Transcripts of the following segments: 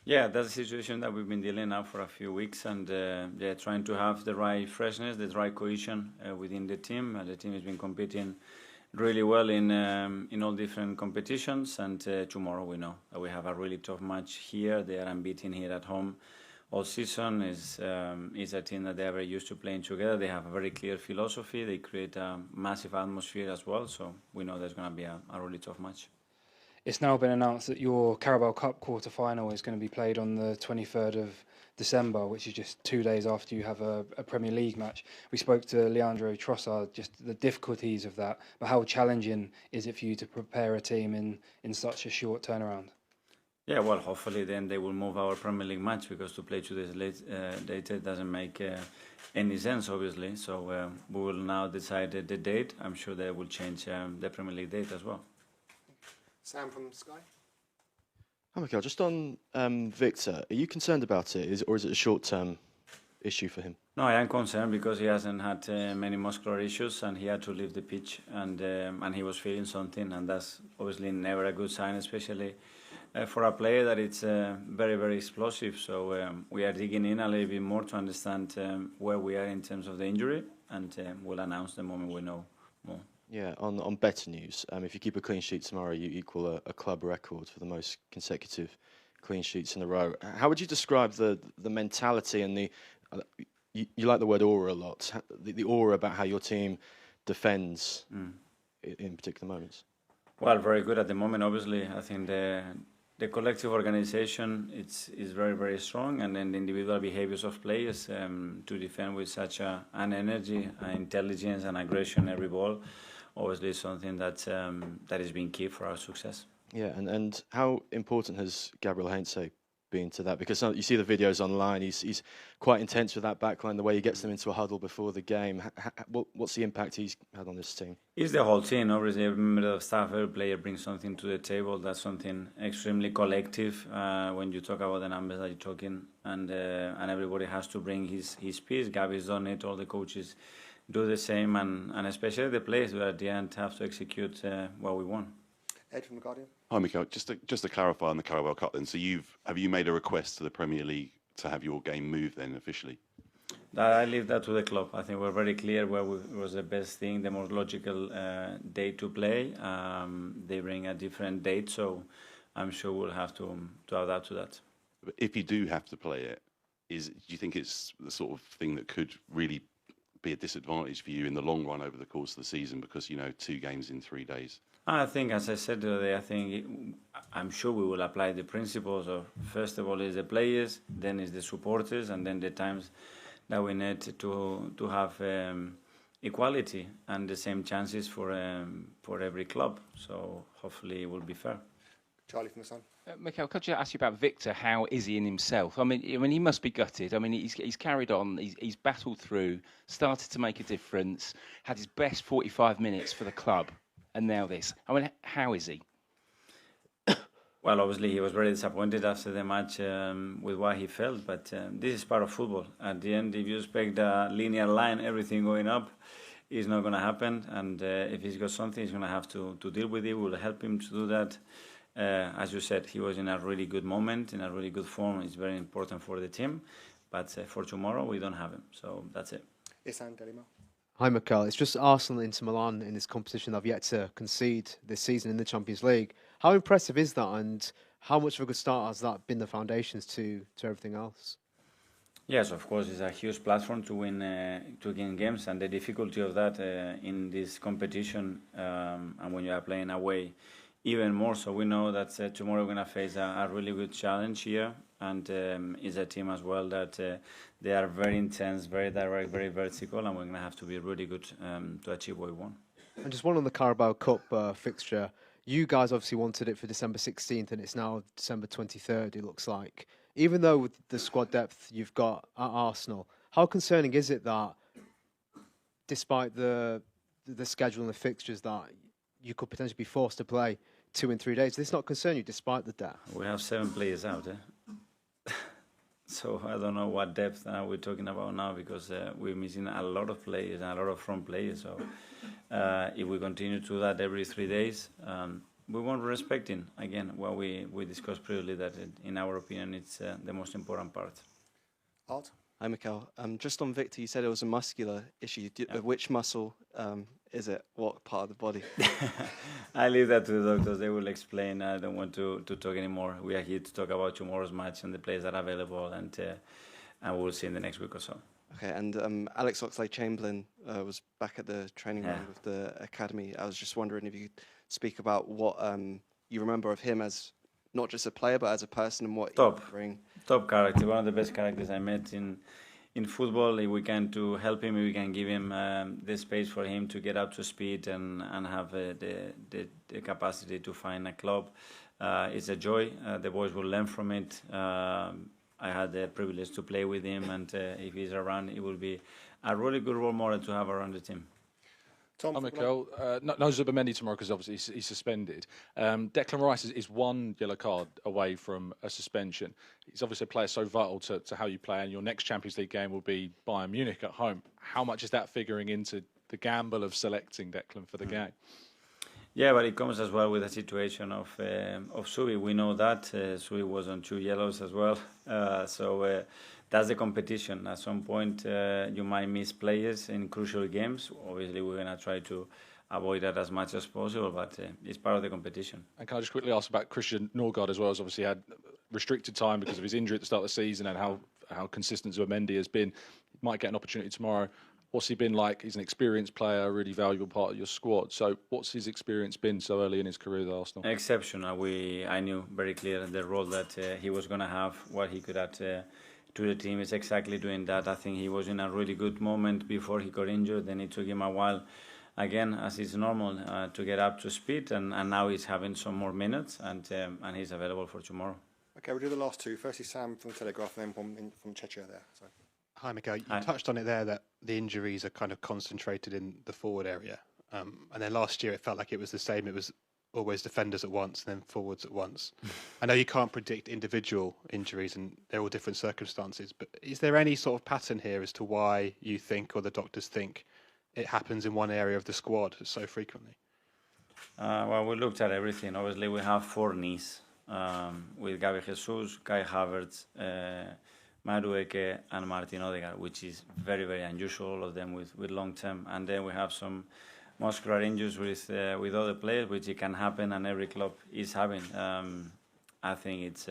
Yeah, that's a situation that we've been dealing now for a few weeks, and yeah, trying to have the right freshness, the right cohesion within the team. The team has been competing really well in all different competitions, and tomorrow we know that we have a really tough match here. They are unbeaten here at home all season. Is a team that they are very used to playing together. They have a very clear philosophy. They create a massive atmosphere as well. So we know there's going to be a really tough match. It's now been announced that your Carabao Cup quarter-final is going to be played on the 23rd of December, which is just 2 days after you have a Premier League match. We spoke to Leandro Trossard, just the difficulties of that, but how challenging is it for you to prepare a team in such a short turnaround? Yeah, well, hopefully then they will move our Premier League match, because to play 2 days later doesn't make any sense, obviously. So we will now decide the date. I'm sure they will change the Premier League date as well. Sam from Sky. Hi, Mikel. Just on Victor, are you concerned about it, or is it a short-term issue for him? No, I am concerned because he hasn't had many muscular issues, and he had to leave the pitch, and he was feeling something, and that's obviously never a good sign, especially for a player that it's very, very explosive. So we are digging in a little bit more to understand where we are in terms of the injury, and we'll announce the moment we know more. Yeah, on better news, if you keep a clean sheet tomorrow, you equal a club record for the most consecutive clean sheets in a row. How would you describe the mentality and the you like the word aura a lot, the aura about how your team defends in particular moments? Well, very good at the moment. Obviously, I think the collective organization is very, very strong, and then the individual behaviors of players to defend with such an energy, intelligence, and aggression every ball, obviously is something that has been key for our success. Yeah, and how important has Gabriel Heinze been to that? Because you see the videos online, he's quite intense with that backline, the way he gets them into a huddle before the game. What's the impact he's had on this team? It's the whole team. Obviously, every member of staff, every player brings something to the table. That's something extremely collective when you talk about the numbers that you're talking, and everybody has to bring his piece. Gabi's done it, all the coaches do the same, and especially the players who at the end have to execute what we want. Ed from The Guardian. Hi, Mikel. Just to clarify on the Carabao Cup then, so have you made a request to the Premier League to have your game moved then officially? I leave that to the club. I think we're very clear where was the best thing, the most logical day to play. They bring a different date, so I'm sure we'll have to adapt to that. But if you do have to play it, do you think it's the sort of thing that could really be a disadvantage for you in the long run over the course of the season, because 2 games in 3 days? I think, as I said today, I'm sure we will apply the principles of, first of all, is the players, then is the supporters, and then the times that we need to have equality and the same chances for every club. So hopefully it will be fair. Charlie from The Sun. Mikel, could you ask you about Victor? How is he in himself? I mean, he must be gutted. I mean, he's carried on. He's battled through, started to make a difference, had his best 45 minutes for the club, and now this. I mean, how is he? Well, obviously he was very disappointed after the match with what he felt, but this is part of football. At the end, if you expect a linear line, everything going up, it's not going to happen. And if he's got something, he's going to have to deal with it. We'll help him to do that. As you said, he was in a really good moment, in a really good form. It's very important for the team. But for tomorrow, we don't have him. So that's it. Isan Delima. Hi, Mikel. It's just Arsenal and Inter Milan in this competition that have yet to concede this season in the Champions League. How impressive is that, and how much of a good start has that been the foundations to everything else? Yes, of course, it's a huge platform to win games, and the difficulty of that in this competition, and when you are playing away, even more so. We know that tomorrow we're going to face a really good challenge here, and it's a team as well that they are very intense, very direct, very vertical, and we're going to have to be really good to achieve what we want. And just one on the Carabao Cup fixture. You guys obviously wanted it for December 16th, and it's now December 23rd, it looks like. Even though with the squad depth you've got at Arsenal, how concerning is it that despite the schedule and the fixtures that you could potentially be forced to play 2 in 3 days? Does this not concern you despite the depth? We have 7 players out, so I don't know what depth we're talking about now, because we're missing a lot of players and a lot of front players. So if we continue to do that every 3 days, we want respecting again what we discussed previously, that in our opinion it's the most important part. Art? Hi, Mikel. Just on Victor, you said it was a muscular issue. Which muscle is it? What part of the body? I leave that to the doctors. They will explain. I don't want to talk anymore. We are here to talk about tomorrow's match and the players that are available, and we'll see in the next week or so. Okay, and Alex Oxlade-Chamberlain was back at the training ground with the academy. I was just wondering if you could speak about what you remember of him as not just a player, but as a person, and what he could bring. Top character, one of the best characters I met in football. If we can to help him, we can give him the space for him to get up to speed and have the capacity to find a club. It's a joy. The boys will learn from it. I had the privilege to play with him, and if he's around, it will be a really good role model to have around the team. Tom? Hi, Mikel. No Zubimendi tomorrow because obviously he's suspended. Declan Rice is one yellow card away from a suspension. He's obviously a player so vital to how you play, and your next Champions League game will be Bayern Munich at home. How much is that figuring into the gamble of selecting Declan for the game? Yeah, but it comes as well with a situation of Subi. We know that Subi was on 2 yellows as well, so that's the competition. At some point, you might miss players in crucial games. Obviously, we're going to try to avoid that as much as possible, but it's part of the competition. And can I just quickly ask about Christian Norgard as well? As obviously had restricted time because of his injury at the start of the season, and how consistent Zubimendi has been. He might get an opportunity tomorrow. What's he been like? He's an experienced player, a really valuable part of your squad. So what's his experience been so early in his career at Arsenal? Exceptional. I knew very clear the role that he was going to have, what he could add to the team. Is exactly doing that. I think he was in a really good moment before he got injured. Then it took him a while, again, as is normal, to get up to speed. And now he's having some more minutes, and he's available for tomorrow. Okay, we'll do the last two. Firstly, Sam from the Telegraph, and then from Chechia there. So. Hi, Mikel. You touched on it there that the injuries are kind of concentrated in the forward area. And then last year it felt like it was the same. It was always defenders at once and then forwards at once. I know you can't predict individual injuries and they're all different circumstances, but is there any sort of pattern here as to why you think or the doctors think it happens in one area of the squad so frequently? Well, we looked at everything. Obviously, we have 4 knees with Gabi Jesus, Kai Havertz, Madueke and Martin Odegaard, which is very, very unusual, all of them with long term. And then we have some muscular injuries with other players, which it can happen, and every club is having. I think it's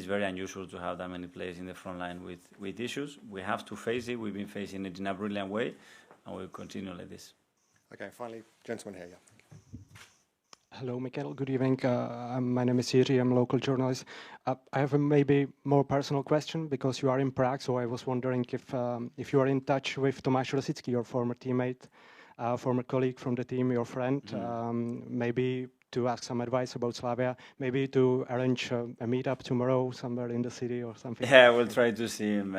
very unusual to have that many players in the front line with issues. We have to face it. We've been facing it in a brilliant way, and we'll continue like this. Okay, finally, gentleman here, yeah. Hello, Mikel. Good evening. My name is Jiří. I'm a local journalist. I have a maybe more personal question because you are in Prague. So I was wondering if you are in touch with Tomáš Rosický, your former teammate, former colleague from the team, your friend, maybe to ask some advice about Slavia, maybe to arrange a meetup tomorrow somewhere in the city or something. Yeah, we'll try to see him.